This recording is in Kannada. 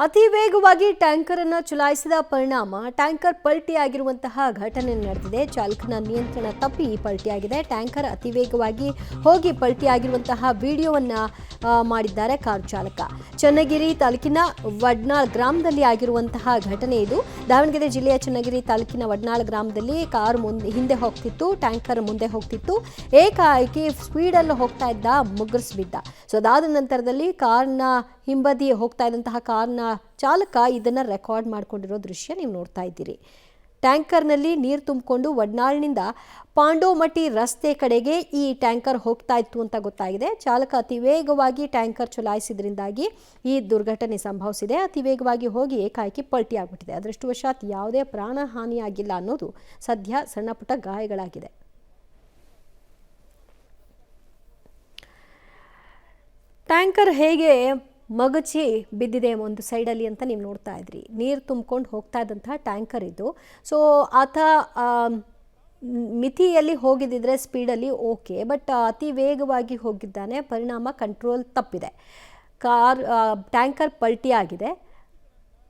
ಅತಿ ವೇಗವಾಗಿ ಟ್ಯಾಂಕರ್ ಅನ್ನು ಚಲಾಯಿಸಿದ ಪರಿಣಾಮ ಟ್ಯಾಂಕರ್ ಪಲ್ಟಿಯಾಗಿರುವಂತಹ ಘಟನೆ ನಡೆದಿದೆ. ಚಾಲಕನ ನಿಯಂತ್ರಣ ತಪ್ಪಿ ಪಲ್ಟಿಯಾಗಿದೆ. ಟ್ಯಾಂಕರ್ ಅತಿ ವೇಗವಾಗಿ ಹೋಗಿ ಪಲ್ಟಿಯಾಗಿರುವಂತಹ ವಿಡಿಯೋವನ್ನ ಮಾಡಿದ್ದಾರೆ ಕಾರು ಚಾಲಕ. ಚನ್ನಗಿರಿ ತಾಲೂಕಿನ ವಡ್ನಾಳ್ ಗ್ರಾಮದಲ್ಲಿ ಆಗಿರುವಂತಹ ಘಟನೆ ಇದು. ದಾವಣಗೆರೆ ಜಿಲ್ಲೆಯ ಚನ್ನಗಿರಿ ತಾಲೂಕಿನ ವಡ್ನಾಳ್ ಗ್ರಾಮದಲ್ಲಿ ಕಾರು ಹಿಂದೆ ಹೋಗ್ತಿತ್ತು, ಟ್ಯಾಂಕರ್ ಮುಂದೆ ಹೋಗ್ತಿತ್ತು. ಏಕಾಏಕಿ ಸ್ಪೀಡಲ್ಲಿ ಹೋಗ್ತಾ ಇದ್ದ ಮುಗ್ಗರಿಸಿಬಿದ್ದ. ಸೊ ಅದಾದ ನಂತರದಲ್ಲಿ ಕಾರ್ನ ಹಿಂಬದಿ ಹೋಗ್ತಾ ಇದ್ದಂತಹ ಕಾರ್ನ ಚಾಲಕ ಇದನ್ನು ರೆಕಾರ್ಡ್ ಮಾಡಿಕೊಂಡಿರೋ ದೃಶ್ಯ ನೀವು ನೋಡ್ತಾ ಇದ್ದೀರಿ. ಟ್ಯಾಂಕರ್ನಲ್ಲಿ ನೀರು ತುಂಬಿಕೊಂಡು ವಡ್ನಾಳ್ನಿಂದ ಪಾಂಡೋಮಟ್ಟಿ ರಸ್ತೆ ಕಡೆಗೆ ಈ ಟ್ಯಾಂಕರ್ ಹೋಗ್ತಾ ಇತ್ತು ಅಂತ ಗೊತ್ತಾಗಿದೆ. ಚಾಲಕ ಅತಿ ವೇಗವಾಗಿ ಟ್ಯಾಂಕರ್ ಚಲಾಯಿಸಿದ್ರಿಂದಾಗಿ ಈ ದುರ್ಘಟನೆ ಸಂಭವಿಸಿದೆ. ಅತಿ ವೇಗವಾಗಿ ಹೋಗಿ ಏಕಾಏಕಿ ಪಲ್ಟಿ ಆಗಿಬಿಟ್ಟಿದೆ. ಅದೃಷ್ಟವಶಾತ್ ಯಾವುದೇ ಪ್ರಾಣಹಾನಿಯಾಗಿಲ್ಲ ಅನ್ನೋದು ಸದ್ಯ ಸಣ್ಣ ಪುಟ್ಟ ಗಾಯಗಳಾಗಿದೆ. ಟ್ಯಾಂಕರ್ ಹೇಗೆ ಮಗಚಿ ಬಿದ್ದಿದೆ ಒಂದು ಸೈಡಲ್ಲಿ ಅಂತ ನೀವು ನೋಡ್ತಾ ಇದ್ರಿ. ನೀರು ತುಂಬಿಕೊಂಡು ಹೋಗ್ತಾ ಇದ್ದಂತಹ ಟ್ಯಾಂಕರ್ ಇದು. ಸೊ ಆತ ಮಿತಿಯಲ್ಲಿ ಹೋಗಿದ್ದಿದ್ರೆ ಸ್ಪೀಡಲ್ಲಿ ಓಕೆ, ಬಟ್ ಅತಿ ವೇಗವಾಗಿ ಹೋಗಿದ್ದಾನೆ. ಪರಿಣಾಮ ಕಂಟ್ರೋಲ್ ತಪ್ಪಿದೆ. ಟ್ಯಾಂಕರ್ ಪಲ್ಟಿ ಆಗಿದೆ.